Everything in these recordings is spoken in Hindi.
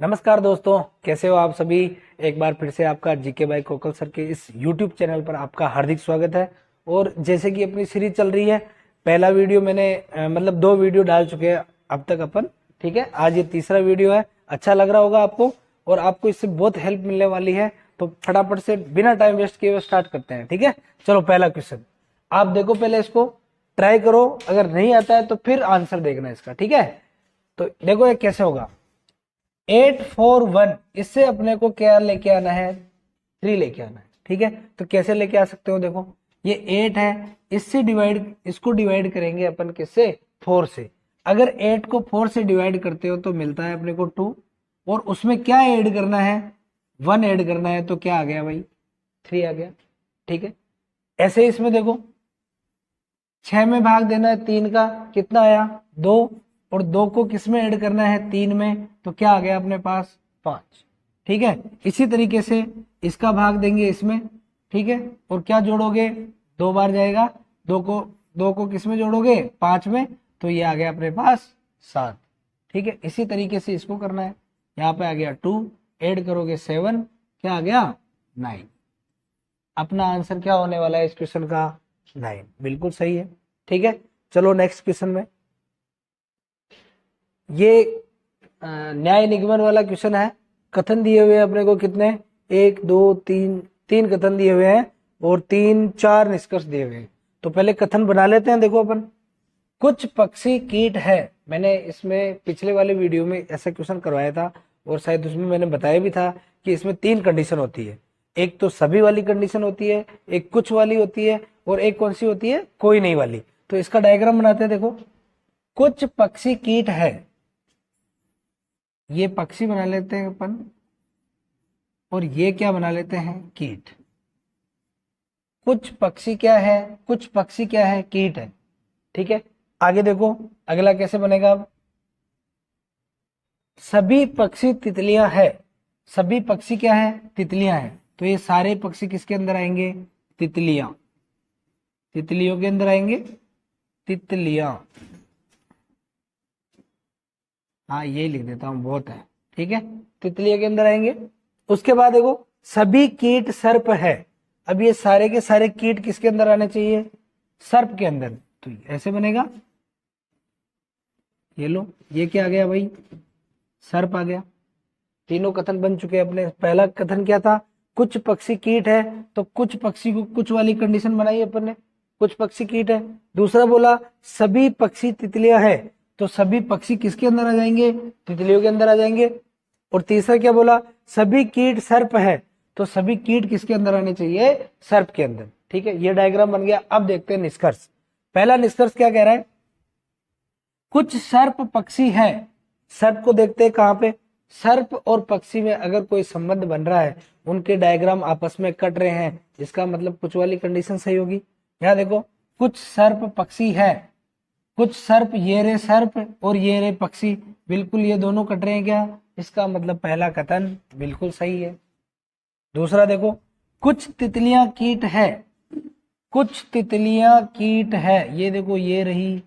नमस्कार दोस्तों, कैसे हो आप सभी। एक बार फिर से आपका जीके बाय कोकल सर के इस यूट्यूब चैनल पर आपका हार्दिक स्वागत है। और जैसे कि अपनी सीरीज चल रही है, पहला वीडियो मैंने मतलब 2 वीडियो डाल चुके हैं अब तक अपन। ठीक है, आज ये तीसरा वीडियो है। अच्छा लग रहा होगा आपको और आपको इससे बहुत हेल्प मिलने वाली है। तो फटाफट से बिना टाइम वेस्ट किए हुए स्टार्ट करते हैं। ठीक है, चलो पहला क्वेश्चन आप देखो, पहले इसको ट्राई करो, अगर नहीं आता है तो फिर आंसर देखना इसका। ठीक है, तो देखो ये कैसे होगा। 8 4 1, इससे अपने को क्या लेके आना है, 3 लेके आना है। ठीक है, तो कैसे लेके आ सकते हो, देखो ये 8 है, इसको डिवाइड करेंगे अपन किससे, 4 से। अगर 8 को 4 से डिवाइड करते हो तो मिलता है अपने को 2, और उसमें क्या ऐड करना है, 1 ऐड करना है, तो क्या आ गया भाई, 3 आ गया। ठीक है, ऐसे इसमें देखो 6 में भाग देना है 3 का, कितना आया, 2, और 2 को किस में ऐड करना है, 3 में, तो क्या आ गया अपने पास, 5। ठीक है, इसी तरीके से इसका भाग देंगे इसमें। ठीक है, और क्या जोड़ोगे, 2 बार जाएगा, 2 को किस में जोड़ोगे, 5 में, तो ये आ गया अपने पास 7। ठीक है, इसी तरीके से इसको करना है। यहाँ पे आ गया 2, ऐड करोगे 7, क्या आ गया, 9। अपना आंसर क्या होने वाला है इस क्वेश्चन का, 9। बिल्कुल सही है। ठीक है, चलो नेक्स्ट क्वेश्चन में। ये न्याय निगमन वाला क्वेश्चन है। कथन दिए हुए हैं अपने को कितने, 1 2 3 कथन दिए हुए हैं और 3 4 निष्कर्ष दिए हुए हैं। तो पहले कथन बना लेते हैं। देखो अपन, कुछ पक्षी कीट है, मैंने इसमें पिछले वाले वीडियो में ऐसा क्वेश्चन करवाया था और शायद उसमें मैंने बताया भी था कि इसमें 3 कंडीशन होती है। एक तो सभी वाली कंडीशन होती है, एक कुछ वाली होती है, और एक कौन सी होती है, कोई नहीं वाली। तो इसका डायग्राम बनाते हैं। देखो, कुछ पक्षी कीट है, ये पक्षी बना लेते हैं अपन, और ये क्या बना लेते हैं, कीट। कुछ पक्षी क्या है, कुछ पक्षी क्या है, कीट है। ठीक है, आगे देखो अगला कैसे बनेगा अब। सभी पक्षी तितलियां है, सभी पक्षी क्या है, तितलियां है, तो ये सारे पक्षी किसके अंदर आएंगे, तितलियां, तितलियों के अंदर आएंगे, तितलियां। हाँ ये लिख देता हूं, बहुत है। ठीक है, तितलियों के अंदर आएंगे। उसके बाद देखो, सभी कीट सर्प है। अब ये सारे के सारे कीट किसके अंदर आने चाहिए, सर्प के अंदर। तो ऐसे बनेगा, ये लो, ये क्या आ गया भाई, सर्प आ गया। तीनों कथन बन चुके हैं अपने। पहला कथन क्या था, कुछ पक्षी कीट है, तो कुछ पक्षी को कुछ वाली कंडीशन बनाई अपन ने, कुछ पक्षी कीट है। दूसरा बोला सभी पक्षी तितलियां है, तो सभी पक्षी किसके अंदर आ जाएंगे, तितलियों के अंदर आ जाएंगे। और तीसरा क्या बोला, सभी कीट सर्प है, तो सभी कीट किसके अंदर आने चाहिए, सर्प के अंदर। ठीक है, ये डायग्राम बन गया। अब देखते हैं निष्कर्ष। पहला निष्कर्ष क्या कह रहा है, कुछ सर्प पक्षी है। सर्प को देखते हैं कहां पे, सर्प और पक्षी में अगर कोई संबंध बन रहा है, उनके डायग्राम आपस में कट रहे हैं, इसका मतलब कुछ वाली कंडीशन सही होगी। यहां देखो, कुछ सर्प पक्षी है, कुछ सर्प, ये रे सर्प और ये रे पक्षी, बिल्कुल ये दोनों कट रहे हैं क्या, इसका मतलब पहला कथन बिल्कुल सही है। दूसरा देखो, कुछ तितलियां कीट है, कुछ तितलियां कीट है, ये देखो ये रही,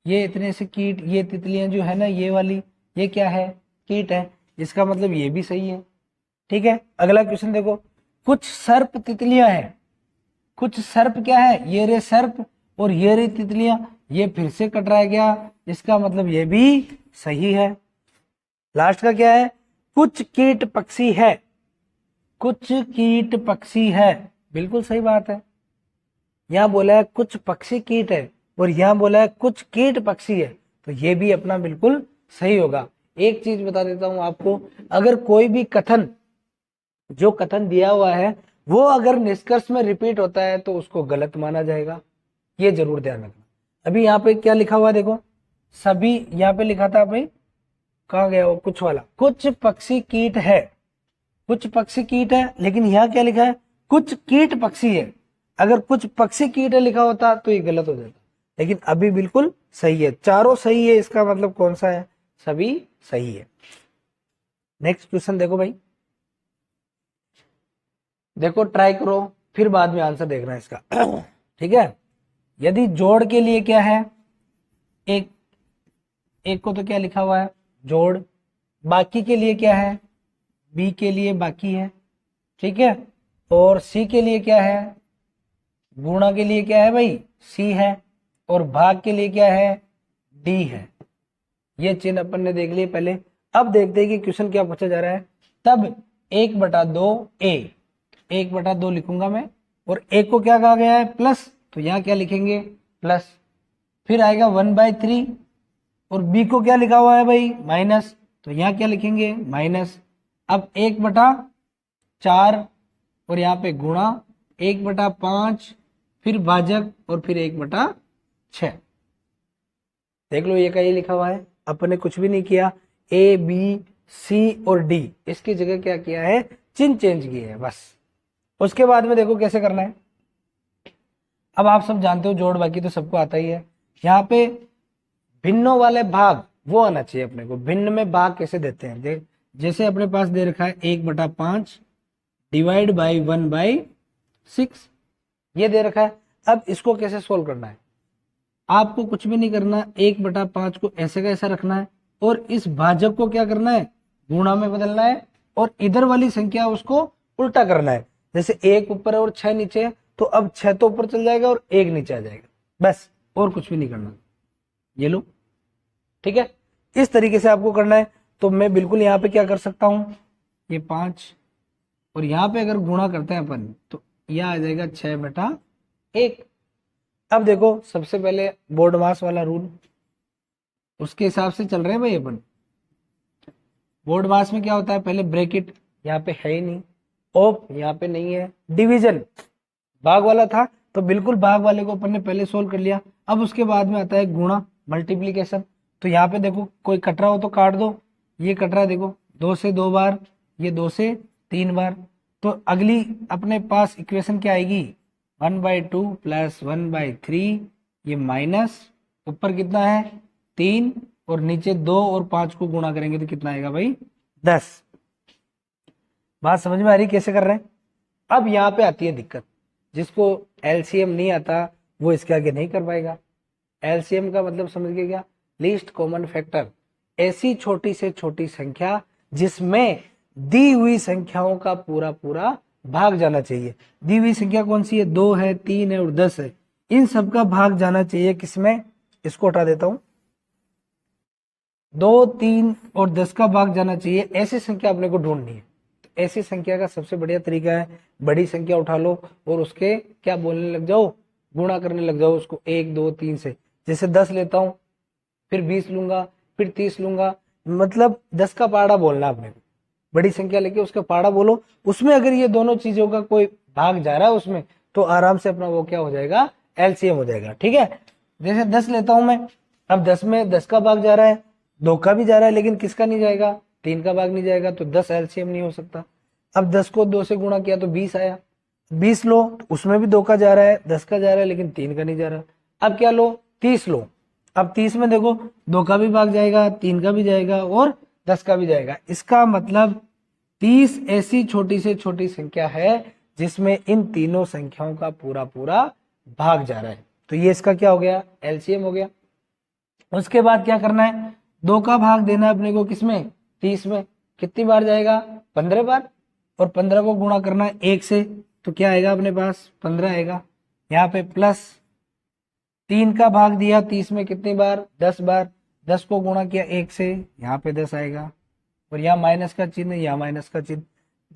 ये इतने से कीट, ये तितलियां जो है ना ये वाली, ये क्या है, कीट है, इसका मतलब ये भी सही है। ठीक है, अगला क्वेश्चन देखो, कुछ सर्प तितलियां हैं, कुछ सर्प क्या है, ये रे सर्प और ये रे तितलियां, ये फिर से कटराया गया, इसका मतलब ये भी सही है। लास्ट का क्या है, कुछ कीट पक्षी है, कुछ कीट पक्षी है, बिल्कुल सही बात है। यहां बोला है कुछ पक्षी कीट है और यहां बोला है कुछ कीट पक्षी है, तो ये भी अपना बिल्कुल सही होगा। एक चीज बता देता हूं आपको, अगर कोई भी कथन, जो कथन दिया हुआ है वो अगर निष्कर्ष में रिपीट होता है तो उसको गलत माना जाएगा, ये जरूर ध्यान रखना। अभी यहाँ पे क्या लिखा हुआ देखो, सभी, यहाँ पे लिखा था भाई, कहा गया वो कुछ वाला, कुछ पक्षी कीट है, कुछ पक्षी कीट है, लेकिन यहाँ क्या लिखा है, कुछ कीट पक्षी है। अगर कुछ पक्षी कीट है लिखा होता तो ये गलत हो जाता, लेकिन अभी बिल्कुल सही है, चारों सही है, इसका मतलब कौन सा है, सभी सही है। नेक्स्ट क्वेश्चन देखो भाई, देखो ट्राई करो, फिर बाद में आंसर देखना है इसका। ठीक है, यदि जोड़ के लिए क्या है, एक, एक को तो क्या लिखा हुआ है, जोड़, बाकी के लिए क्या है, बी के लिए बाकी है, ठीक है, और सी के लिए क्या है, गुणा के लिए क्या है भाई, सी है, और भाग के लिए क्या है, डी है। ये चिन्ह अपन ने देख लिए पहले। अब देखते हैं कि क्वेश्चन क्या पूछा जा रहा है। तब 1/2 ए, 1/2 लिखूंगा मैं, और ए को क्या कहा गया है, प्लस, तो यहां क्या लिखेंगे, प्लस। फिर आएगा 1/3, और बी को क्या लिखा हुआ है भाई, माइनस, तो यहां क्या लिखेंगे, माइनस। अब 1/4, और यहाँ पे गुणा 1/5, फिर भाजक, और फिर 1/6। देख लो ये का ये लिखा हुआ है, अपन ने कुछ भी नहीं किया। ए बी सी और डी, इसकी जगह क्या किया है, चिन्ह चेंज किए हैं बस। उसके बाद में देखो कैसे करना है। अब आप सब जानते हो जोड़ बाकी तो सबको आता ही है। यहाँ पे भिन्नों वाले भाग वो आना चाहिए अपने को। भिन्न में भाग कैसे देते हैं, जैसे अपने पास दे रखा है 1/5 डिवाइड बाई 1/6, ये दे रखा है। अब इसको कैसे सोल्व करना है, आपको कुछ भी नहीं करना, 1/5 को ऐसे का ऐसा रखना है, और इस भाजक को क्या करना है, गुणा में बदलना है, और इधर वाली संख्या उसको उल्टा करना है। जैसे 1 ऊपर है और 6 नीचे है, तो अब 6 तो ऊपर चल जाएगा और 1 नीचे आ जाएगा, बस, और कुछ भी नहीं करना। ये लो, ठीक है, इस तरीके से आपको करना है। तो मैं बिल्कुल यहाँ पे क्या कर सकता हूं, ये 5, और यहाँ पे अगर गुणा करते हैं अपन, तो यह आ जाएगा 6/1। अब देखो सबसे पहले बोर्ड मास वाला रूल, उसके हिसाब से चल रहे हैं भाई अपन। बोर्ड मास में क्या होता है, पहले ब्रैकेट, यहाँ पे है ही नहीं, ऑफ यहाँ पे नहीं है, डिवीजन भाग वाला था, तो बिल्कुल भाग वाले को अपन ने पहले सोल्व कर लिया। अब उसके बाद में आता है गुणा, मल्टीप्लीकेशन। तो यहाँ पे देखो कोई कट रहा हो तो काट दो, ये कट रहा है देखो, 2 से 2 बार, ये 2 से 3 बार। तो अगली अपने पास इक्वेशन क्या आएगी, 1/2 प्लस 1/3, ये माइनस, ऊपर कितना है 3, और नीचे 2 और 5 को गुणा करेंगे तो कितना आएगा भाई, 10। बात समझ में आ रही कैसे कर रहे हैं। अब यहाँ पे आती है दिक्कत, जिसको एलसीएम नहीं आता वो इसके आगे नहीं कर पाएगा। एलसीएम का मतलब समझ गए क्या, लीस्ट कॉमन फैक्टर, ऐसी छोटी से छोटी संख्या जिसमें दी हुई संख्याओं का पूरा पूरा भाग जाना चाहिए। दी हुई संख्या कौन सी है, 2 है, 3 है और 10 है, इन सब का भाग जाना चाहिए किसमें, इसको हटा देता हूं, 2, 3 और 10 का भाग जाना चाहिए, ऐसी संख्या अपने को ढूंढनी है। तो ऐसी संख्या का सबसे बढ़िया तरीका है, बड़ी संख्या उठा लो और उसके क्या बोलने लग जाओ, गुणा करने लग जाओ उसको 1, 2, 3 से। जैसे 10 लेता हूं, फिर 20 लूंगा, फिर 30 लूंगा, मतलब 10 का पाड़ा बोलना अपने को। बड़ी संख्या लेके उसका पाड़ा बोलो, उसमें अगर ये दोनों चीजों का कोई भाग जा रहा है उसमें, तो आराम से अपना वो क्या हो जाएगा, एलसीएम हो जाएगा, ठीक है। जैसे 10 लेता हूं मैं, अब 10 में 10 का भाग जा रहा है, 2 का भी जा रहा है, लेकिन किसका नहीं जाएगा, 3 का भाग नहीं जाएगा, तो 10 एलसीएम नहीं हो सकता। अब 10 को 2 से गुणा किया तो 20 आया, 20 लो, उसमें भी 2 का जा रहा है, 10 का जा रहा है, लेकिन 3 का नहीं जा रहा। अब क्या लो, 30 लो, अब 30 में देखो 2 का भी भाग जाएगा, 3 का भी जाएगा और 10 का भी जाएगा। इसका मतलब 30 ऐसी छोटी से छोटी संख्या है जिसमें इन तीनों संख्याओं का पूरा पूरा भाग जा रहा है, तो ये इसका क्या हो गया, एलसीएम हो गया। उसके बाद क्या करना है, 2 का भाग देना है अपने को किसमें, 30 में, कितनी बार जाएगा, 15 बार, और 15 को गुणा करना है 1 से, तो क्या आएगा अपने पास, 15 आएगा। यहाँ पे प्लस 3 का भाग दिया 30 में कितनी बार, 10 बार, 10 को गुणा किया 1 से, यहाँ पे 10 आएगा, और यहाँ माइनस का चिन्ह, यहाँ माइनस का चिन्ह।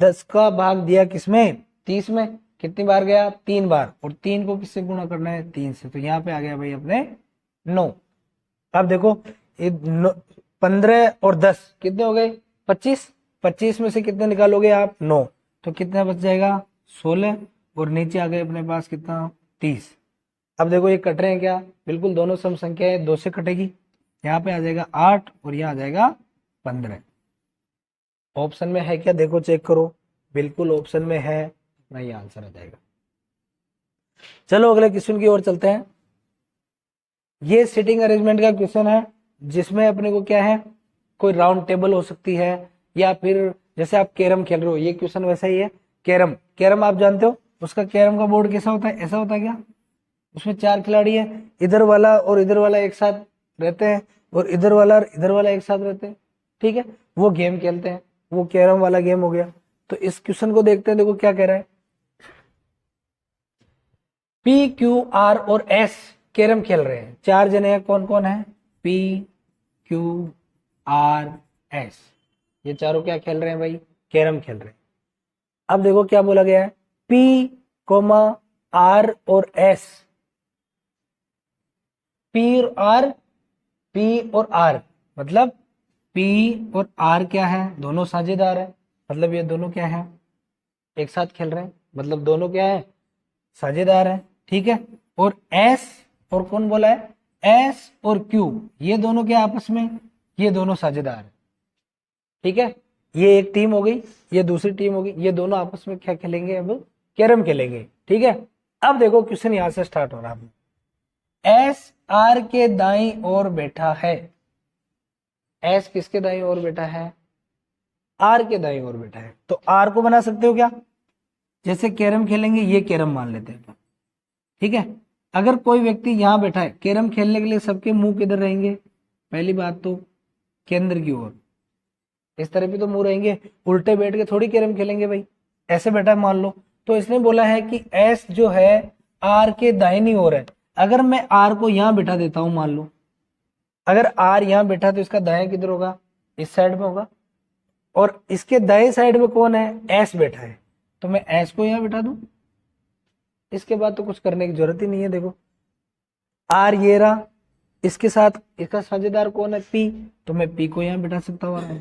10 का भाग दिया किसमें, 30 में, कितनी बार गया, 3 बार, और 3 को किससे गुणा करना है, 3 से, तो यहाँ पे आ गया भाई अपने 9। अब देखो 15 और 10 कितने हो गए, 25, 25 में से कितने निकालोगे आप, 9, तो कितना बच जाएगा, 16, और नीचे आ गए अपने पास कितना, 30। अब देखो ये कट रहे हैं क्या, बिल्कुल दोनों सम संख्या है, 2 से कटेगी, यहाँ पे आ जाएगा 8 और यहाँ आ जाएगा 15। ऑप्शन में है क्या, देखो चेक करो, बिल्कुल ऑप्शन में है, अपना ये आंसर आ जाएगा। चलो अगले क्वेश्चन की ओर चलते हैं। ये सिटिंग अरेंजमेंट का क्वेश्चन है, जिसमें अपने को क्या है, कोई राउंड टेबल हो सकती है, या फिर जैसे आप कैरम खेल रहे हो, ये क्वेश्चन वैसा ही है। कैरम, कैरम आप जानते हो, उसका कैरम का बोर्ड कैसा होता है, ऐसा होता है क्या, उसमें 4 खिलाड़ी है, इधर वाला और इधर वाला एक साथ रहते हैं, और इधर वाला और इधर वाला एक साथ रहते हैं, ठीक है, वो गेम खेलते हैं, वो कैरम वाला गेम हो गया। तो इस क्वेश्चन को देखते हैं, देखो क्या कह रहा है। पी क्यू आर और एस कैरम खेल रहे हैं, 4 जने हैं, कौन कौन है, पी क्यू आर एस, ये चारों क्या खेल रहे हैं भाई, कैरम खेल रहे हैं। अब देखो क्या बोला गया है, पी कोमा आर और एस, पी और आर मतलब पी और आर क्या है, दोनों साझेदार है, मतलब ये दोनों क्या है, एक साथ खेल रहे हैं, मतलब दोनों क्या है, साझेदार है, ठीक है। और एस, और कौन बोला है, एस और क्यू, ये दोनों क्या आपस में, ये दोनों साझेदार है, ठीक है। ये एक टीम हो गई, ये दूसरी टीम होगी, ये दोनों आपस में क्या खेलेंगे, अब कैरम खेलेंगे, ठीक है। अब देखो क्वेश्चन यहां से स्टार्ट हो रहा है, एस आर के दाईं ओर बैठा है, एस किसके दाईं ओर बैठा है, आर के दाईं ओर बैठा है। तो आर को बना सकते हो क्या, जैसे कैरम खेलेंगे, ये कैरम मान लेते हैं, ठीक है। अगर कोई व्यक्ति यहां बैठा है कैरम खेलने के लिए, सबके मुंह किधर रहेंगे, पहली बात तो केंद्र की ओर, इस तरह भी तो मुंह रहेंगे, उल्टे बैठ के थोड़ी कैरम खेलेंगे भाई, ऐसे बैठा है मान लो। तो इसने बोला है कि एस जो है आर के दाहिनी ओर है। अगर मैं आर को यहां बैठा देता हूं, मान लो अगर आर यहां बैठा तो इसका दाएं किधर होगा, इस साइड में होगा, और इसके दाएं साइड में कौन है, एस बैठा है, तो मैं एस को यहां बैठा दूं, इसके बाद तो कुछ करने की जरूरत ही नहीं है। देखो आर ये रहा, इसके साथ इसका साझेदार कौन है, पी, तो मैं पी को यहां बैठा सकता हूं,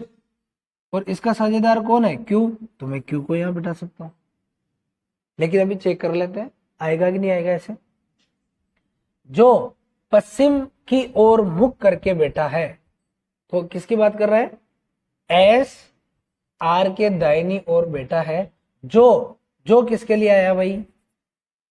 और इसका साझेदार कौन है, क्यू, तो मैं क्यू को यहां बैठा सकता हूं। लेकिन अभी चेक कर लेते हैं आएगा कि नहीं आएगा ऐसे। जो पश्चिम की ओर मुख करके बैठा है, तो किसकी बात कर रहा है, एस आर के दाहिनी ओर बैठा है, जो किसके लिए आया भाई,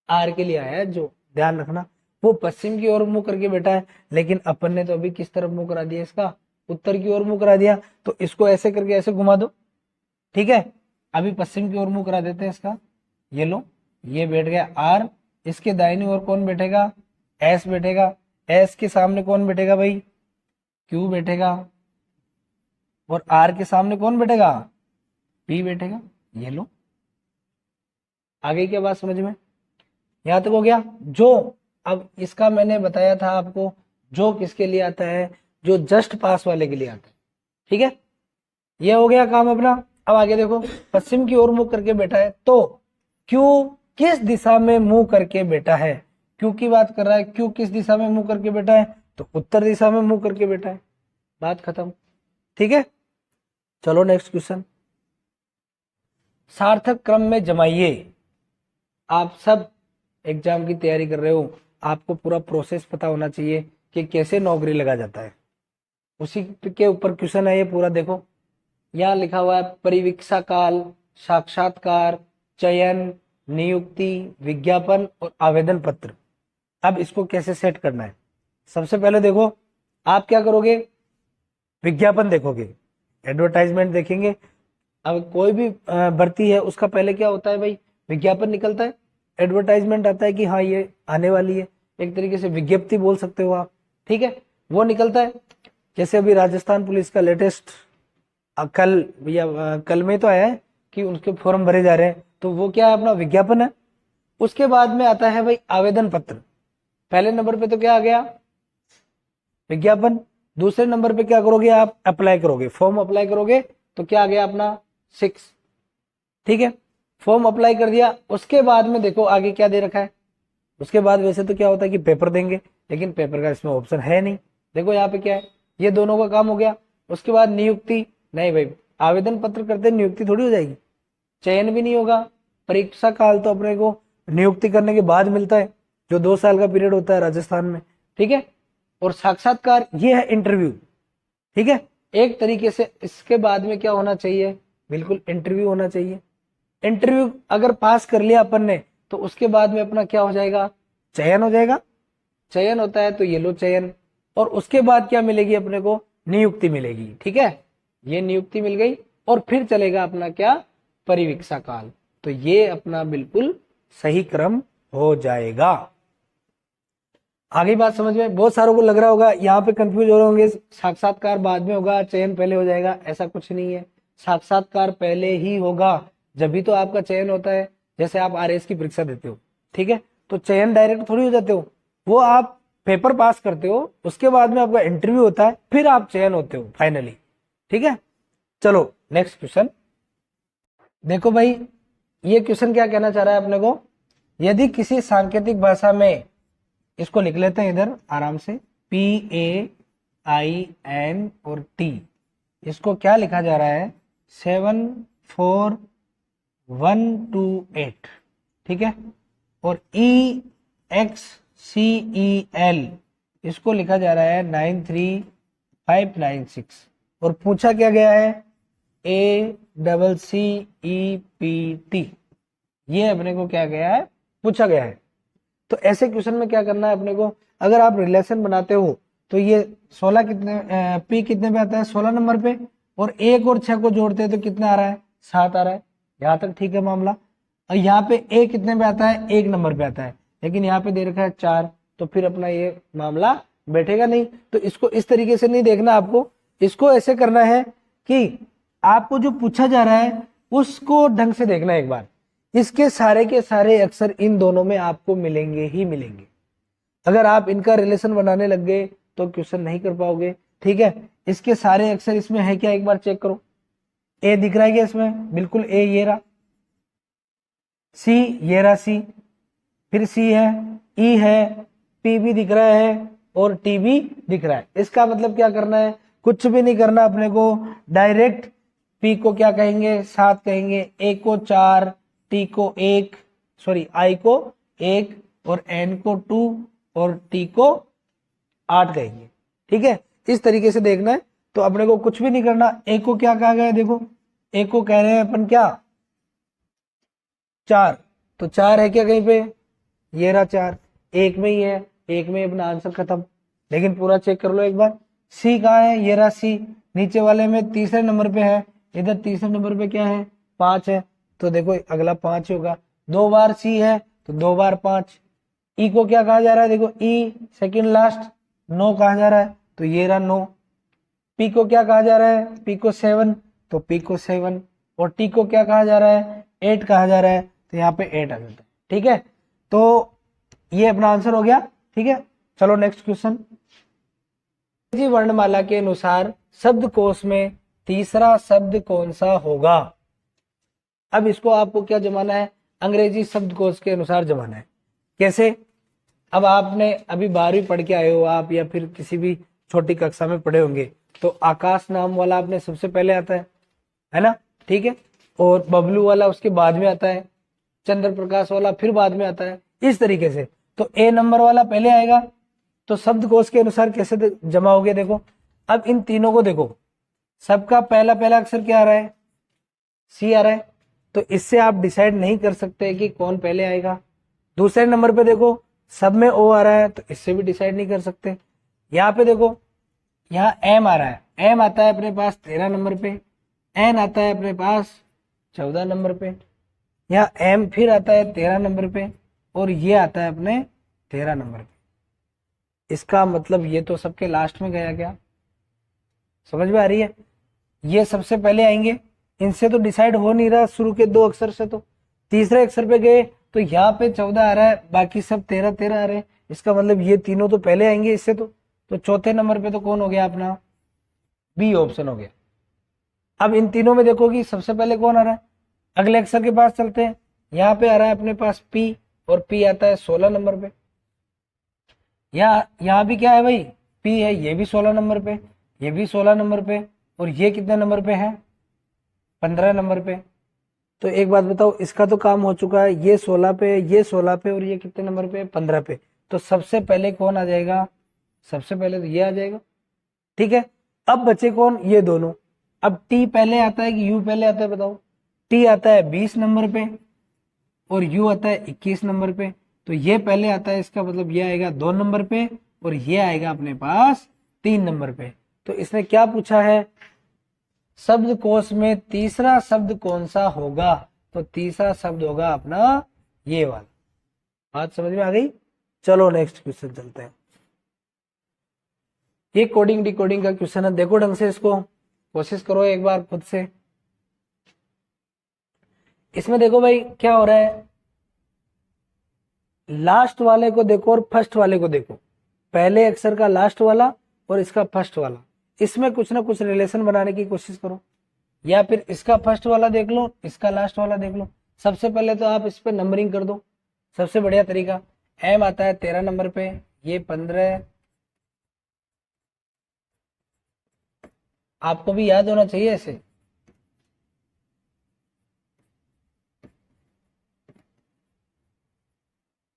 आर के लिए आया है, जो ध्यान रखना, वो पश्चिम की ओर मुंह करके बैठा है। लेकिन अपन ने तो अभी किस तरफ मुंह करा दिया, इसका उत्तर की ओर मुंह करा दिया, तो इसको ऐसे करके ऐसे घुमा दो, ठीक है। अभी पश्चिम की ओर मुंह करा देते हैं इसका, ये लो, ये बैठ गया आर, इसके दाहिनी ओर कौन बैठेगा, एस बैठेगा, एस के सामने कौन बैठेगा भाई, क्यू बैठेगा, और आर के सामने कौन बैठेगा, पी बैठेगा, ये लो। आगे क्या बात समझ में, यहां तक हो गया। जो अब इसका मैंने बताया था आपको, जो किसके लिए आता है, जो जस्ट पास वाले के लिए आता है, ठीक है। ये हो गया काम अपना। अब आगे देखो, पश्चिम की ओर मुंह करके बैठा है, तो क्यू किस दिशा में मुंह करके बैठा है, क्यू की बात कर रहा है, क्यू किस दिशा में मुंह करके बैठा है, तो उत्तर दिशा में मुंह करके बैठा है, बात खत्म, ठीक है। चलो नेक्स्ट क्वेश्चन, सार्थक क्रम में जमाइए। आप सब एग्जाम की तैयारी कर रहे हो, आपको पूरा प्रोसेस पता होना चाहिए कि कैसे नौकरी लगा जाता है, उसी के ऊपर क्वेश्चन है ये पूरा। देखो यहाँ लिखा हुआ है, परिवीक्षा काल, साक्षात्कार, चयन, नियुक्ति, विज्ञापन और आवेदन पत्र। अब इसको कैसे सेट करना है, सबसे पहले देखो आप क्या करोगे, विज्ञापन देखोगे, एडवर्टाइजमेंट देखेंगे। अब कोई भी भर्ती है उसका पहले क्या होता है भाई, विज्ञापन निकलता है, एडवर्टाइजमेंट आता है कि हाँ ये आने वाली है, एक तरीके से विज्ञप्ति बोल सकते हो आप, ठीक है, वो निकलता है। जैसे अभी राजस्थान पुलिस का लेटेस्ट कल या कल में तो आया है कि उनके फॉर्म भरे जा रहे हैं, तो वो क्या है, अपना विज्ञापन है। उसके बाद में आता है भाई आवेदन पत्र, पहले नंबर पे तो क्या आ गया, विज्ञापन। दूसरे नंबर पे क्या करोगे आप, अप्लाई करोगे, फॉर्म अप्लाई करोगे, तो क्या आ गया अपना 6, ठीक है। फॉर्म अप्लाई कर दिया, उसके बाद में देखो आगे क्या दे रखा है, उसके बाद वैसे तो क्या होता है कि पेपर देंगे, लेकिन पेपर का इसमें ऑप्शन है नहीं। देखो यहाँ पे क्या है, ये दोनों का काम हो गया। उसके बाद नियुक्ति, नहीं भाई आवेदन पत्र करते नियुक्ति थोड़ी हो जाएगी, चयन भी नहीं होगा। परीक्षा काल तो अपने को नियुक्ति करने के बाद मिलता है, जो 2 साल का पीरियड होता है राजस्थान में, ठीक है। और साक्षात्कार ये है इंटरव्यू, ठीक है। एक तरीके से इसके बाद में क्या होना चाहिए, बिल्कुल इंटरव्यू होना चाहिए। इंटरव्यू अगर पास कर लिया अपन ने, तो उसके बाद में अपना क्या हो जाएगा, चयन हो जाएगा। चयन होता है तो ये लो चयन, और उसके बाद क्या मिलेगी अपने को, नियुक्ति मिलेगी, ठीक है। ये नियुक्ति मिल गई, और फिर चलेगा अपना क्या, परिवीक्षा काल। तो ये अपना बिल्कुल सही क्रम हो जाएगा। आगे बात समझ में? बहुत सारों को लग रहा होगा, यहाँ पे कंफ्यूज हो रहे होंगे, साक्षात्कार बाद में होगा, चयन पहले हो जाएगा। ऐसा कुछ नहीं है, साक्षात्कार पहले ही होगा, जब भी तो आपका चयन होता है। जैसे आप आरएएस की परीक्षा देते हो, ठीक है, तो चयन डायरेक्ट थोड़ी हो जाते हो, वो आप पेपर पास करते हो, उसके बाद में आपका इंटरव्यू होता है, फिर आप चयन होते हो फाइनली, ठीक है। चलो नेक्स्ट क्वेश्चन देखो भाई, ये क्वेश्चन क्या कहना चाह रहा है अपने को, यदि किसी सांकेतिक भाषा में, इसको लिख लेते हैं इधर आराम से, PAIN और T, इसको क्या लिखा जा रहा है, 74128, ठीक है, और EXCEL इसको लिखा जा रहा है 93596, और पूछा क्या गया है, ACCEPT, ये अपने को क्या गया है, पूछा गया है। तो ऐसे क्वेश्चन में क्या करना है अपने को, अगर आप रिलेशन बनाते हो तो ये 16 कितने P कितने पे आता है, 16 नंबर पे, और 1 और 6 को जोड़ते हैं तो कितना आ रहा है, 7 आ रहा है, यहाँ तक ठीक है मामला। और यहाँ पे A कितने पे आता है, 1 नंबर पे आता है, लेकिन यहाँ पे दे रखा है 4, तो फिर अपना ये मामला बैठेगा नहीं। तो इसको इस तरीके से नहीं देखना आपको, इसको ऐसे करना है कि आपको जो पूछा जा रहा है उसको ढंग से देखना एक बार, इसके सारे के सारे अक्षर इन दोनों में आपको मिलेंगे ही मिलेंगे। अगर आप इनका रिलेशन बनाने लग गए तो क्वेश्चन नहीं कर पाओगे, ठीक है। इसके सारे अक्षर इसमें है क्या, एक बार चेक करो, ए दिख रहा है क्या इसमें, बिल्कुल ए ये रहा, सी ये रहा, सी, फिर सी है, ई है, पी भी दिख रहा है और टी भी दिख रहा है। इसका मतलब क्या करना है, कुछ भी नहीं करना अपने को, डायरेक्ट पी को क्या कहेंगे, 7 कहेंगे, ए को 4, टी को 1, सॉरी आई को 1, और एन को 2 और टी को 8 कहेंगे, ठीक है। इस तरीके से देखना है, तो अपने को कुछ भी नहीं करना। ए को क्या कहा गया है, देखो ए को कह रहे हैं अपन क्या, 4, तो 4 है क्या कहीं पे, ये रहा 4, एक में ही है, एक में अपना आंसर खत्म। लेकिन पूरा चेक कर लो एक बार, सी कहाँ है, ये रहा सी, नीचे वाले में तीसरे नंबर पे है, इधर तीसरे नंबर पे क्या है, 5 है, तो देखो अगला 5 होगा, 2 बार सी है तो 2 बार 5। ई को क्या कहा जा रहा है, देखो ई सेकंड लास्ट 9 कहा जा रहा है, तो ये रहा 9। पी को क्या कहा जा रहा है, पी को 7, तो पी को 7, और टी को क्या कहा जा रहा है, 8 कहा जा रहा है, तो यहाँ पे 8 आ जाता है, ठीक है। तो ये अपना आंसर हो गया, ठीक है। चलो नेक्स्ट क्वेश्चन, अंग्रेजी वर्णमाला के अनुसार शब्दकोश में तीसरा शब्द कौन सा होगा। अब इसको आपको क्या जमाना है, अंग्रेजी शब्दकोश के अनुसार जमाना है। कैसे, अब आपने अभी 12वीं पढ़ के आए हो आप, या फिर किसी भी छोटी कक्षा में पढ़े होंगे, तो आकाश नाम वाला आपने सबसे पहले आता है ना, ठीक है, और बबलू वाला उसके बाद में आता है, चंद्र प्रकाश वाला फिर बाद में आता है, इस तरीके से। तो ए नंबर वाला पहले आएगा, तो शब्दकोश के अनुसार कैसे जमा हो गया, देखो अब इन तीनों को देखो, सबका पहला पहला अक्षर क्या आ रहा है, सी आ रहा है, तो इससे आप डिसाइड नहीं कर सकते कि कौन पहले आएगा। दूसरे नंबर पे देखो सब में ओ आ रहा है, तो इससे भी डिसाइड नहीं कर सकते। यहाँ पे देखो, यहाँ एम आ रहा है, एम आता है अपने पास 13 नंबर पे, एन आता है अपने पास 14 नंबर पे, यहाँ एम फिर आता है 13 नंबर पे, और ये आता है अपने 13 नंबर पे। इसका मतलब ये तो सबके लास्ट में गया क्या, समझ में आ रही है, ये सबसे पहले आएंगे, इनसे तो डिसाइड हो नहीं रहा शुरू के 2 अक्षर से, तो तीसरे अक्षर पे गए तो यहाँ पे 14 आ रहा है, बाकी सब 13 13 आ रहे हैं, इसका मतलब ये तीनों तो पहले आएंगे इससे, तो चौथे नंबर पे तो कौन हो गया अपना, बी ऑप्शन हो गया। अब इन तीनों में देखो कि सबसे पहले कौन आ रहा है, अगले अक्षर के पास चलते हैं, यहाँ पे आ रहा है अपने पास पी, और पी आता है 16 नंबर पे। यहाँ भी क्या है भाई, पी है, ये भी 16 नंबर पे, ये भी 16 नंबर पे, और ये कितने नंबर पे है, 15 नंबर पे। तो एक बात बताओ, इसका तो काम हो चुका है, ये 16 पे, ये 16 पे, और ये कितने नंबर पे, 15 पे। तो सबसे पहले कौन आ जाएगा, सबसे पहले तो ये आ जाएगा, ठीक है। अब बचे कौन, ये दोनों। अब टी पहले आता है कि यू पहले आता है, बताओ। टी आता है 20 नंबर पे और यू आता है 21 नंबर पे, तो ये पहले आता है, इसका मतलब ये आएगा 2 नंबर पे, और ये आएगा अपने पास 3 नंबर पे। तो इसने क्या पूछा है, शब्दकोश में तीसरा शब्द कौन सा होगा, तो तीसरा शब्द होगा अपना ये वाला। बात समझ में आ गई। चलो नेक्स्ट क्वेश्चन चलते हैं। ये कोडिंग डिकोडिंग का क्वेश्चन है, देखो ढंग से इसको, कोशिश करो एक बार खुद से। इसमें देखो भाई क्या हो रहा है, लास्ट वाले को देखो और फर्स्ट वाले को देखो, पहले अक्षर का लास्ट वाला और इसका फर्स्ट वाला, इसमें कुछ ना कुछ रिलेशन बनाने की कोशिश करो, या फिर इसका फर्स्ट वाला देख लो, इसका लास्ट वाला देख लो। सबसे पहले तो आप इस पे नंबरिंग कर दो, सबसे बढ़िया तरीका। एम आता है 13 नंबर पे, ये 15, आपको भी याद होना चाहिए ऐसे।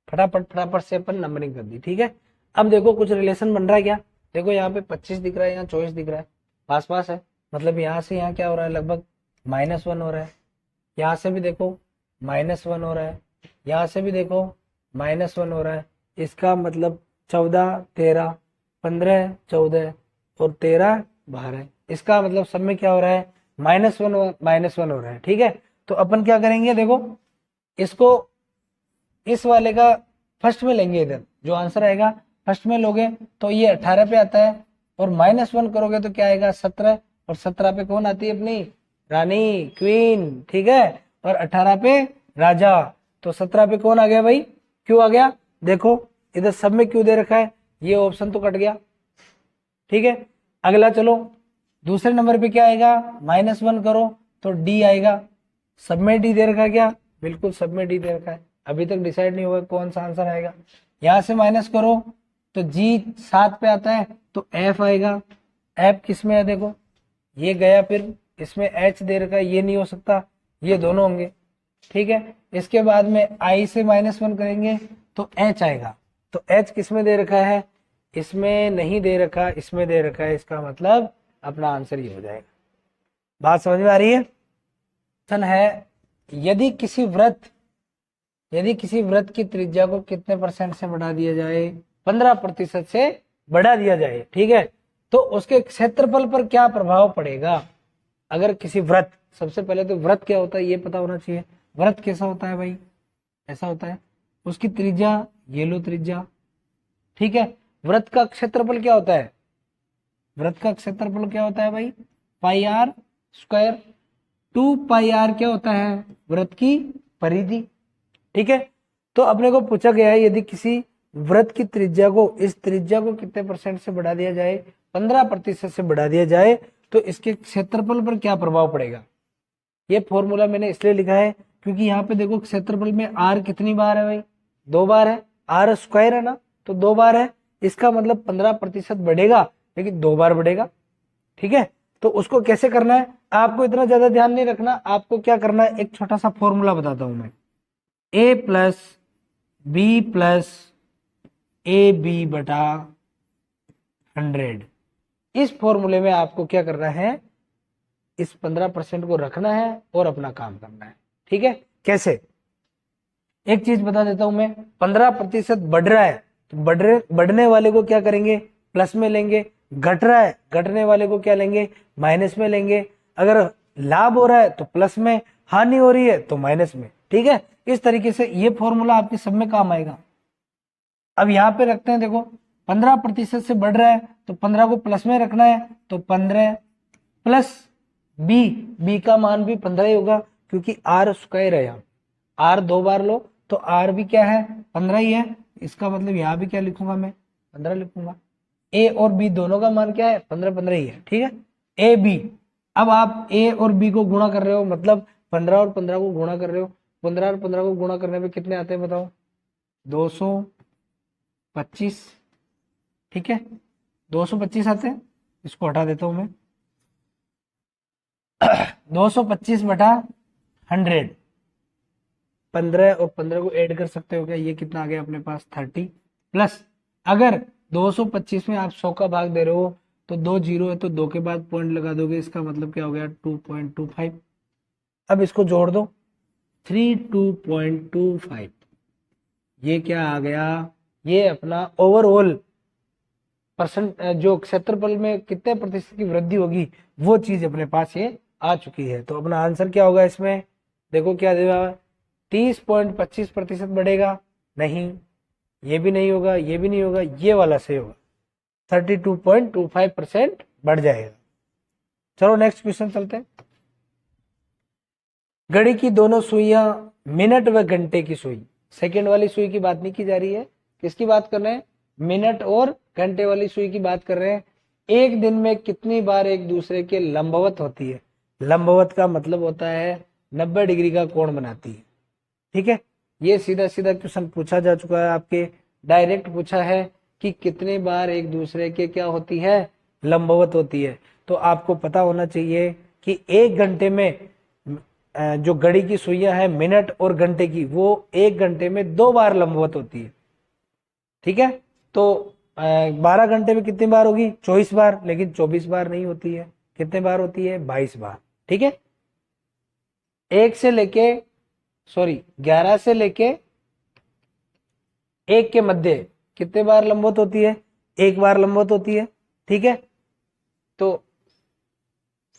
फटाफट फटाफट से अपन नंबरिंग कर दी, ठीक है। अब देखो कुछ रिलेशन बन रहा है क्या, देखो यहाँ पे 25 दिख रहा है, यहाँ 24 दिख रहा है, पास पास है, मतलब यहाँ से यहाँ क्या हो रहा है, लगभग -1 हो रहा है। यहाँ से भी देखो -1 हो रहा है, यहाँ से भी देखो -1 हो रहा है। इसका मतलब 14, 13, 15, 14 और 13, 12। इसका मतलब सब में क्या हो रहा है, -1 हो रहा है, ठीक है। तो अपन क्या करेंगे, देखो इसको इस वाले का फर्स्ट में लेंगे, इधर जो आंसर आएगा फर्स्ट में लोगे तो ये 18 पे आता है, और -1 करोगे तो क्या आएगा 17, और 17 पे कौन आती है अपनी रानी, क्वीन, ठीक है, और 18 पे राजा। तो 17 पे कौन आ गया भाई, क्यों आ गया, देखो इधर सब में क्यों दे रखा है, ये ऑप्शन तो कट गया, ठीक है। अगला चलो, दूसरे नंबर पे क्या आएगा, -1 करो तो डी आएगा, सब में डी दे रखा है क्या, बिल्कुल सब में डी दे रखा है, अभी तक डिसाइड नहीं हुआ कौन सा आंसर आएगा। यहां से माइनस करो तो जी 7 पे आता है तो एफ आएगा, एफ किस में है देखो, ये गया, फिर इसमें एच दे रखा है, ये नहीं हो सकता, ये दोनों होंगे, ठीक है। इसके बाद में आई से -1 करेंगे तो एच आएगा, तो एच किस में दे रखा है, इसमें नहीं दे रखा, इसमें दे रखा है, इसका मतलब अपना आंसर ये हो जाएगा। बात समझ में आ रही है। प्रश्न है, यदि किसी वृत्त की त्रिज्या को कितने % से बढ़ा दिया जाए, 15% से बढ़ा दिया जाए, ठीक है, तो उसके क्षेत्रफल पर क्या प्रभाव पड़ेगा। अगर किसी वृत्त, सबसे पहले तो वृत्त क्या होता है ये पता होना चाहिए, वृत्त कैसा होता है भाई, ऐसा होता है, उसकी त्रिज्या ये लो त्रिज्या, ठीक है। वृत्त का क्षेत्रफल क्या होता है, वृत्त का क्षेत्रफल क्या होता है भाई, πr², 2πr क्या होता है, वृत्त की परिधि, ठीक है। तो अपने को पूछा गया है, यदि किसी वृत्त की त्रिज्या को, इस त्रिज्या को कितने % से बढ़ा दिया जाए, 15% से बढ़ा दिया जाए, तो इसके क्षेत्रफल पर क्या प्रभाव पड़ेगा। ये फॉर्मूला मैंने इसलिए लिखा है क्योंकि यहाँ पे देखो क्षेत्रफल में आर कितनी बार है भाई, 2 बार है, r² है ना, तो 2 बार है, इसका मतलब 15% बढ़ेगा, लेकिन 2 बार बढ़ेगा, ठीक है। तो उसको कैसे करना है, आपको इतना ज्यादा ध्यान नहीं रखना, आपको क्या करना है, एक छोटा सा फॉर्मूला बताता हूं मैं, a + b + ab बटा 100। इस फॉर्मूले में आपको क्या करना है, इस 15% को रखना है और अपना काम करना है, ठीक है। कैसे, एक चीज बता देता हूं मैं, 15% बढ़ रहा है तो बढ़ने वाले को क्या करेंगे, प्लस में लेंगे, घट रहा है घटने वाले को क्या लेंगे, माइनस में लेंगे, अगर लाभ हो रहा है तो प्लस में, हानि हो रही है तो माइनस में, ठीक है। इस तरीके से ये फॉर्मूला आपके सब में काम आएगा। अब यहाँ पे रखते हैं, देखो 15% से बढ़ रहा है तो 15 को प्लस में रखना है, तो 15 प्लस बी का मान भी 15 ही होगा क्योंकि r² है, यहाँ r 2 बार लो तो r भी क्या है 15 ही है, इसका मतलब यहाँ भी क्या लिखूंगा मैं 15 लिखूंगा। a और b दोनों का मान क्या है 15 ही है, ठीक है। a b, अब आप a और b को गुणा कर रहे हो, मतलब 15 और 15 को गुणा कर रहे हो, 15 और 15 को गुणा करने पे कितने आते हैं बताओ, 225, ठीक है, 225 आते हैं, इसको हटा देता हूं मैं, 225 बटा 100, 15 और 15 को ऐड कर सकते हो क्या, ये कितना आ गया अपने पास 30, प्लस अगर 225 में आप 100 का भाग दे रहे हो तो 2 जीरो है तो 2 के बाद पॉइंट लगा दोगे, इसका मतलब क्या हो गया 2.25। अब इसको जोड़ दो 32.25, ये क्या आ गया, ये अपना ओवरऑल परसेंट, जो क्षेत्रफल में कितने प्रतिशत की वृद्धि होगी वो चीज अपने पास ये आ चुकी है। तो अपना आंसर क्या होगा इसमें, देखो क्या देगा, 30.25% बढ़ेगा, नहीं, ये भी नहीं होगा, ये भी नहीं होगा, ये वाला सही होगा। 32.25% बढ़ जाएगा। चलो नेक्स्ट क्वेश्चन चलते हैं। घड़ी की दोनों सुइयां मिनट व घंटे की सुई, सेकंड वाली सुई की बात नहीं की जा रही है, किसकी बात कर रहे हैं, मिनट और घंटे वाली सुई की बात कर रहे हैं। एक दिन में कितनी बार एक दूसरे के लंबवत होती है, लंबवत का मतलब होता है 90 डिग्री का कोण बनाती है। ठीक है, ये सीधा सीधा क्वेश्चन पूछा जा चुका है, आपके डायरेक्ट पूछा है कि कितने बार एक दूसरे के क्या होती है, लंबवत होती है। तो आपको पता होना चाहिए कि एक घंटे में जो घड़ी की सुइयां है मिनट और घंटे की, वो एक घंटे में 2 बार लंबवत होती है। ठीक है, तो 12 घंटे में कितनी बार होगी, 24 बार, लेकिन 24 बार नहीं होती है, कितने बार होती है, 22 बार। ठीक है, 11 से लेके 1 के मध्य कितने बार लंबवत होती है, 1 बार लंबवत होती है। ठीक है, तो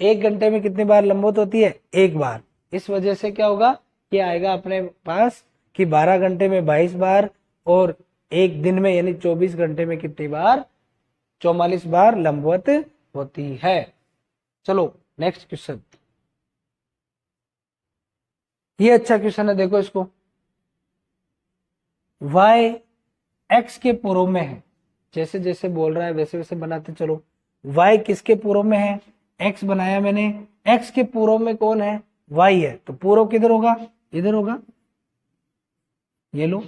1 घंटे में कितनी बार लंबवत होती है, 1 बार। इस वजह से क्या होगा, ये आएगा अपने पास कि 12 घंटे में 22 बार और एक दिन में यानी 24 घंटे में कितनी बार, 44 बार लंबवत होती है। चलो नेक्स्ट क्वेश्चन, ये अच्छा क्वेश्चन है, देखो इसको। y x के पूर्व में है, जैसे जैसे बोल रहा है वैसे वैसे बनाते चलो। y किसके पूर्व में है, x बनाया मैंने, x के पूर्व में कौन है, y है, तो पूर्व किधर होगा, इधर होगा, ये लो।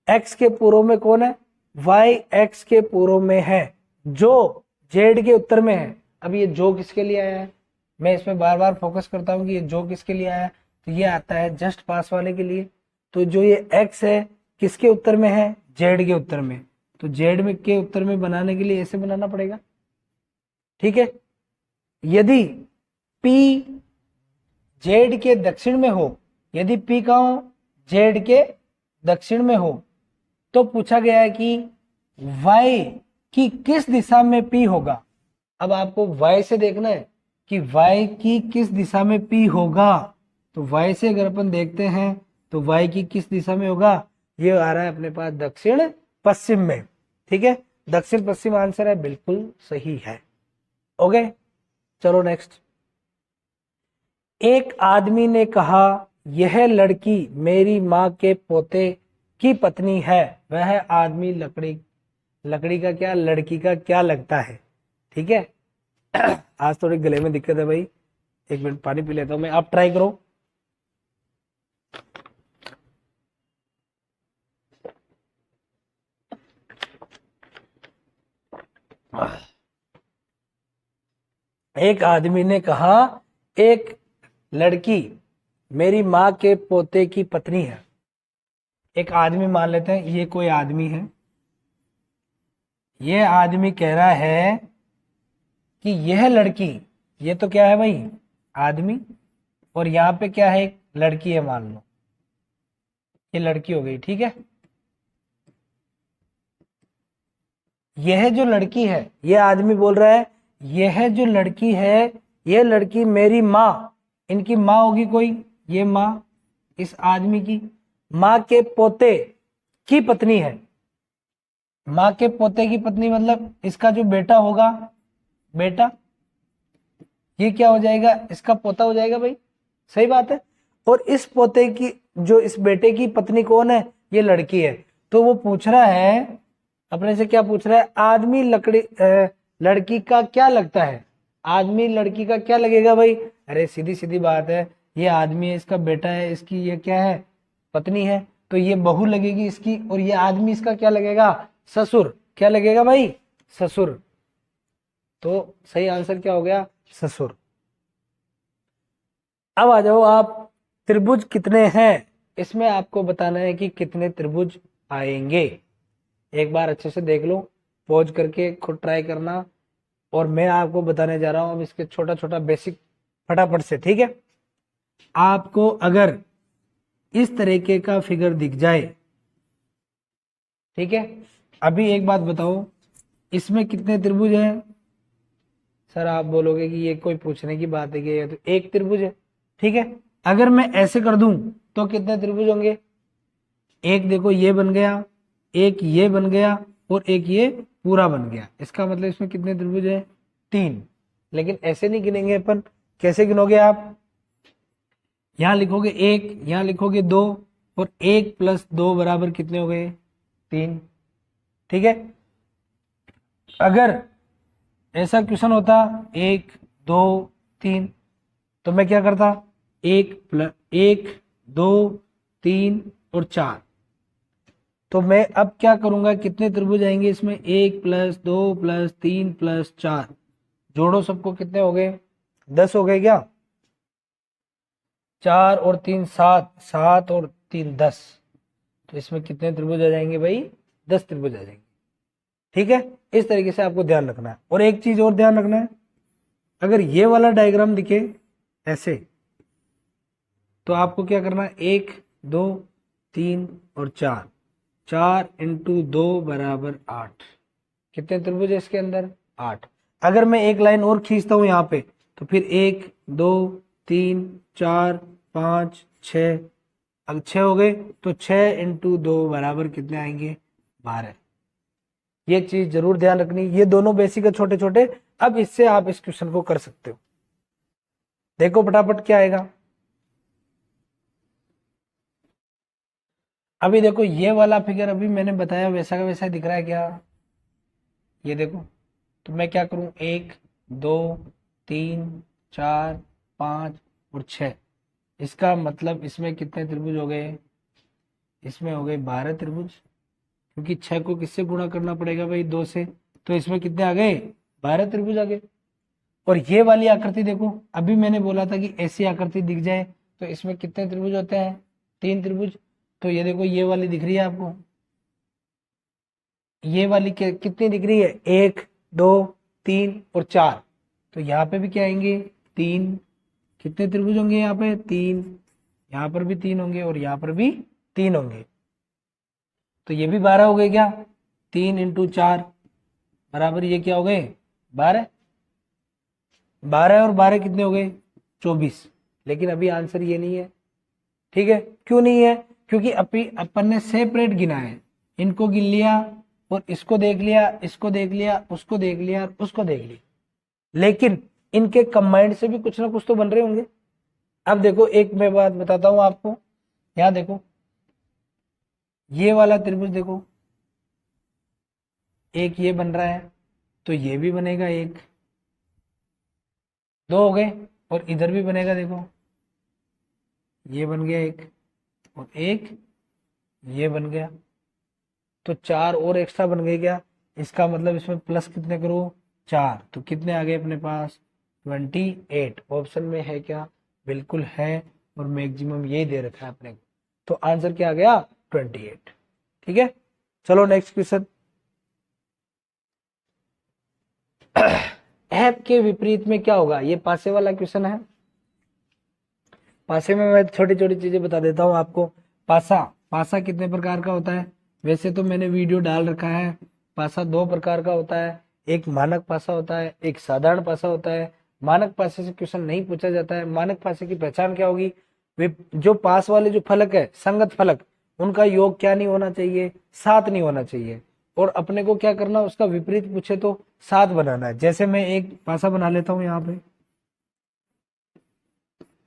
x के पूर्व में कौन है, y x के पूर्व में है, जो z के उत्तर में है। अब ये जो किसके लिए आया है, मैं इसमें बार बार फोकस करता हूं कि ये जो किसके लिए आया है, तो ये आता है जस्ट पास वाले के लिए। तो जो ये x है किसके उत्तर में है, z के उत्तर में, तो z में के उत्तर में बनाने के लिए ऐसे बनाना पड़ेगा। ठीक है, यदि p z के दक्षिण में हो, यदि p कहां हो, z के दक्षिण में हो, तो पूछा गया है कि y की किस दिशा में p होगा। अब आपको y से देखना है कि y की किस दिशा में p होगा, तो y से अगर अपन देखते हैं तो y की किस दिशा में होगा, ये आ रहा है अपने पास दक्षिण पश्चिम में। ठीक है, दक्षिण पश्चिम आंसर है, बिल्कुल सही है। ओके, चलो नेक्स्ट। एक आदमी ने कहा, यह लड़की मेरी माँ के पोते की पत्नी है। वह आदमी लकड़ी का क्या, लड़की का क्या लगता है। ठीक है, आज थोड़ी गले में दिक्कत है भाई, 1 मिनट पानी पी लेता हूं मैं, आप ट्राई करो। एक आदमी ने कहा, एक लड़की मेरी माँ के पोते की पत्नी है। एक आदमी मान लेते हैं, ये कोई आदमी है, ये आदमी कह रहा है कि यह लड़की, ये तो क्या है भाई, आदमी, और यहां पे क्या है, एक लड़की है, मान लो ये लड़की हो गई। ठीक है, यह जो लड़की है, ये आदमी बोल रहा है यह जो लड़की है, यह लड़की मेरी माँ, इनकी माँ होगी कोई, ये माँ इस आदमी की माँ के पोते की पत्नी है। माँ के पोते की पत्नी मतलब इसका जो बेटा होगा, बेटा, ये क्या हो जाएगा, इसका पोता हो जाएगा भाई, सही बात है। और इस पोते की, जो इस बेटे की पत्नी कौन है, ये लड़की है। तो वो पूछ रहा है अपने से, क्या पूछ रहा है, आदमी लड़की का क्या लगता है, आदमी लड़की का क्या लगेगा भाई। अरे सीधी सीधी बात है, ये आदमी है, इसका बेटा है, इसकी ये क्या है, पत्नी है, तो ये बहू लगेगी इसकी, और ये आदमी इसका क्या लगेगा, ससुर। क्या लगेगा भाई, ससुर। तो सही आंसर क्या हो गया, ससुर। अब आ जाओ आप, त्रिभुज कितने हैं, इसमें आपको बताना है कि कितने त्रिभुज आएंगे। एक बार अच्छे से देख लो, पॉज करके खुद ट्राई करना, और मैं आपको बताने जा रहा हूं अब इसके छोटा छोटा बेसिक फटाफट से। ठीक है, आपको अगर इस तरीके का फिगर दिख जाए, ठीक है, अभी एक बात बताओ, इसमें कितने त्रिभुज हैं। सर आप बोलोगे कि ये कोई पूछने की बात है कि ये तो एक त्रिभुज है। ठीक है, अगर मैं ऐसे कर दूं तो कितने त्रिभुज होंगे, एक देखो ये बन गया, एक ये बन गया, और एक ये पूरा बन गया। इसका मतलब इसमें कितने त्रिभुज है? 3। लेकिन ऐसे नहीं गिनेंगे अपन। कैसे गिनोगे आप? यहां लिखोगे 1, यहां लिखोगे 2, और 1 + 2 बराबर कितने हो गए? 3। ठीक है। अगर ऐसा क्वेश्चन होता 1 2 3, तो मैं क्या करता? 1 + 2 3 और 4। तो मैं अब क्या करूंगा, कितने त्रिभुज आएंगे इसमें? 1 + 2 + 3 + 4। जोड़ो सबको, कितने हो गए? 10 हो गए क्या? 4 और 3 7, 7 और 3 10। तो इसमें कितने त्रिभुज आ जाएंगे भाई? 10 त्रिभुज आ जाएंगे। ठीक है। इस तरीके से आपको ध्यान रखना है। और एक चीज और ध्यान रखना है, अगर ये वाला डायग्राम दिखे ऐसे, तो आपको क्या करना है? 1 2 3 और 4, 4 × 2 = 8। कितने त्रिभुज है इसके अंदर? 8। अगर मैं एक लाइन और खींचता हूं यहाँ पे, तो फिर 1 2 3 4 5 6, अब 6 हो गए, तो 6 × 2 बराबर कितने आएंगे? 12। ये चीज जरूर ध्यान रखनी। ये दोनों बेसिक है, छोटे छोटे। अब इससे आप इस क्वेश्चन को कर सकते हो। देखो फटाफट क्या आएगा। अभी देखो ये वाला फिगर अभी मैंने बताया वैसा का वैसा दिख रहा है क्या? ये देखो। तो मैं क्या करूं? 1 2 3 4 5 और 6। इसका मतलब इसमें कितने त्रिभुज हो गए? इसमें हो गए 12 त्रिभुज, क्योंकि 6 को किससे गुणा करना पड़ेगा भाई? 2 से। तो इसमें कितने आ गए? 12 त्रिभुज आ गए। और ये वाली आकृति देखो, अभी मैंने बोला था कि ऐसी आकृति दिख जाए तो इसमें कितने त्रिभुज होते हैं? 3 त्रिभुज। तो ये देखो, ये वाली दिख रही है आपको? ये वाली कितनी दिख रही है? 1 2 3 और 4। तो यहाँ पे भी क्या आएंगे? 3। कितने त्रिभुज होंगे यहाँ पे? 3। यहाँ पर भी 3 होंगे और यहाँ पर भी 3 होंगे। तो ये भी 12 हो गए क्या? 3 × 4 बराबर ये क्या हो गए? 12। 12 और 12 कितने हो गए? 24। लेकिन अभी आंसर ये नहीं है। ठीक है। क्यों नहीं है? क्योंकि अभी अपन ने सेपरेट गिना है। इनको गिन लिया और इसको देख लिया, इसको देख लिया, उसको देख लिया और उसको देख लिया, लेकिन इनके कंबाइंड से भी कुछ ना कुछ तो बन रहे होंगे। अब देखो, एक मैं बात बताता हूं आपको। यहां देखो, ये वाला त्रिभुज देखो, एक ये बन रहा है, तो ये भी बनेगा। 1 2 हो गए, और इधर भी बनेगा। देखो, ये बन गया 1 और 1 ये बन गया, तो 4 और एक्स्ट्रा बन गए क्या? इसका मतलब इसमें प्लस कितने करो? 4। तो कितने आ गए अपने पास? 28। ऑप्शन में है क्या? बिल्कुल है। और मैक्सिमम यही दे रखा है अपने को। तो आंसर क्या आ गया? 28। ठीक है। चलो नेक्स्ट क्वेश्चन। ऐप के विपरीत में क्या होगा? ये पासे वाला क्वेश्चन है। पासे में मैं छोटी छोटी चीजें बता देता हूं आपको। पासा कितने प्रकार का होता है? वैसे तो मैंने वीडियो डाल रखा है। पासा 2 प्रकार का होता है। एक मानक पासा होता है, एक साधारण पासा होता है। मानक पासे से क्वेश्चन नहीं पूछा जाता है। मानक पासे की पहचान क्या होगी? वे जो पास वाले जो फलक है, संगत फलक, उनका योग क्या नहीं होना चाहिए? 7 नहीं होना चाहिए। और अपने को क्या करना, उसका विपरीत पूछे तो 7 बनाना है। जैसे मैं एक पासा बना लेता हूं यहाँ पे।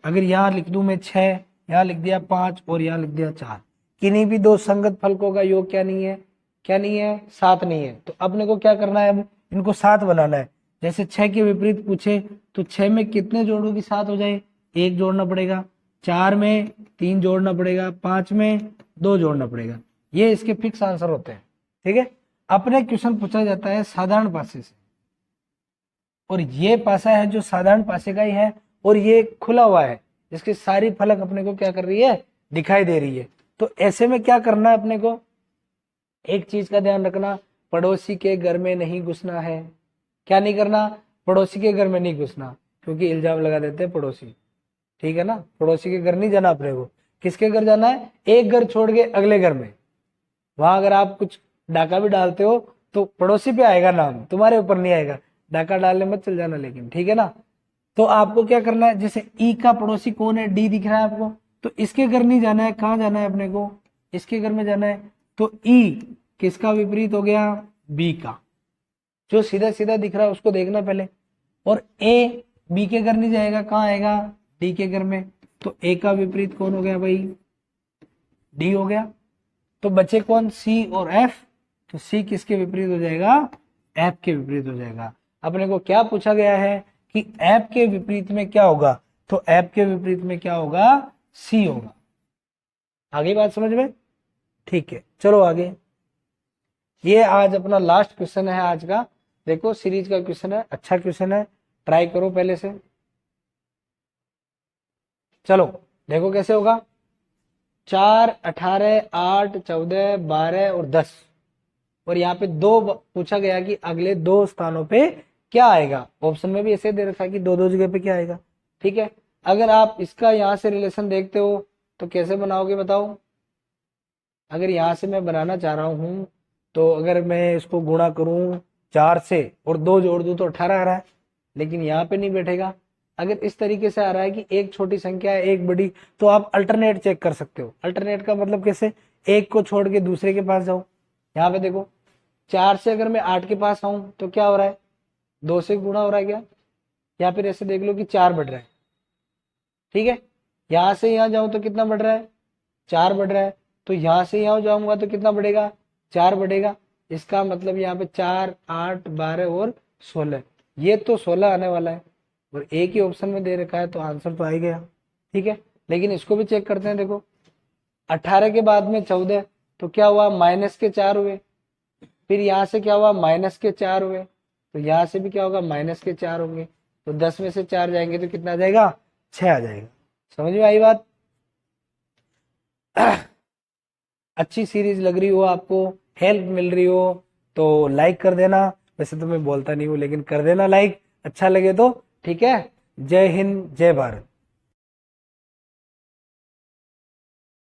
अगर यहाँ लिख दूं मैं 6, यहाँ लिख दिया 5 और यहाँ लिख दिया 4, किन्हीं भी दो संगत फलकों का योग क्या नहीं है? क्या नहीं है? 7 नहीं है। तो अपने को क्या करना है? अब इनको 7 बनाना है। जैसे 6 के विपरीत पूछे तो 6 में कितने जोड़ों की 7 हो जाए? 1 जोड़ना पड़ेगा। 4 में 3 जोड़ना पड़ेगा। 5 में 2 जोड़ना पड़ेगा। ये इसके फिक्स आंसर होते हैं। ठीक है। अपने क्वेश्चन पूछा जाता है साधारण पासे से, और ये पासा है जो साधारण पासे का ही है, और ये खुला हुआ है, जिसकी सारी फलक अपने को क्या कर रही है? दिखाई दे रही है। तो ऐसे में क्या करना है अपने को? एक चीज का ध्यान रखना, पड़ोसी के घर में नहीं घुसना है। क्या नहीं करना? पड़ोसी के घर में नहीं घुसना, क्योंकि इल्जाम लगा देते हैं पड़ोसी। ठीक है ना? पड़ोसी के घर नहीं जाना अपने को। किसके घर जाना है? एक घर छोड़ के अगले घर में। वहां अगर आप कुछ डाका भी डालते हो तो पड़ोसी पे आएगा नाम, तुम्हारे ऊपर नहीं आएगा। डाका डालने मत चल जाना लेकिन। ठीक है ना? तो आपको क्या करना है? जैसे ई का पड़ोसी कौन है? डी दिख रहा है आपको, तो इसके घर नहीं जाना है। कहाँ जाना है अपने को? इसके घर में जाना है। तो ई किसका विपरीत हो गया? बी का। जो सीधा सीधा दिख रहा है उसको देखना पहले। और ए बी के घर नहीं जाएगा, कहाँ आएगा, डी के घर में। तो ए का विपरीत कौन हो गया भाई, डी हो गया। तो बचे कौन, सी और एफ। तो सी किसके विपरीत हो जाएगा, एफ के विपरीत हो जाएगा। अपने को क्या पूछा गया है कि एफ के विपरीत में क्या होगा, तो एफ के विपरीत में क्या होगा, सी होगा। आगे बात समझ में, ठीक है चलो आगे। ये आज अपना लास्ट क्वेश्चन है आज का। देखो सीरीज का क्वेश्चन है, अच्छा क्वेश्चन है, ट्राई करो पहले से। चलो देखो कैसे होगा। 4, 18, 8, 14, 12 और 10, और यहाँ पे दो पूछा गया कि अगले दो स्थानों पे क्या आएगा। ऑप्शन में भी ऐसे दे रखा है कि दो दो जगह पे क्या आएगा। ठीक है, अगर आप इसका यहाँ से रिलेशन देखते हो तो कैसे बनाओगे बताओ। अगर यहाँ से मैं बनाना चाह रहा हूँ, तो अगर मैं इसको गुणा करूँ 4 से और 2 जोड़ दूं तो 18 आ रहा है, लेकिन यहाँ पे नहीं बैठेगा। अगर इस तरीके से आ रहा है कि एक छोटी संख्या है एक बड़ी, तो आप अल्टरनेट चेक कर सकते हो। अल्टरनेट का मतलब कैसे, एक को छोड़ के दूसरे के पास जाओ। यहाँ पे देखो 4 से अगर मैं 8 के पास आऊं तो क्या हो रहा है, 2 से गुणा हो रहा है क्या, या फिर ऐसे देख लो कि 4 बढ़ रहा है। ठीक है, यहां से यहां जाऊं तो कितना बढ़ रहा है, 4 बढ़ रहा है। तो यहां से यहां जाऊंगा तो कितना बढ़ेगा, 4 बढ़ेगा। इसका मतलब यहाँ पे 4, 8, 12 और 16, ये तो 16 आने वाला है। और एक ही ऑप्शन में दे रखा है तो आंसर तो आ ही गया। ठीक है, लेकिन इसको भी चेक करते हैं। देखो 18 के बाद में 14, तो क्या हुआ, माइनस के 4 हुए। फिर यहाँ से क्या हुआ, माइनस के 4 हुए। तो यहाँ से भी क्या होगा, माइनस के 4 होंगे। तो 10 में से 4 जाएंगे तो कितना आ जाएगा, 6 आ जाएगा। समझ में आई बात। अच्छी सीरीज लग रही हो आपको, हेल्प मिल रही हो तो लाइक कर देना। वैसे तो मैं बोलता नहीं हूँ, लेकिन कर देना लाइक, अच्छा लगे तो। ठीक है, जय हिंद जय भारत।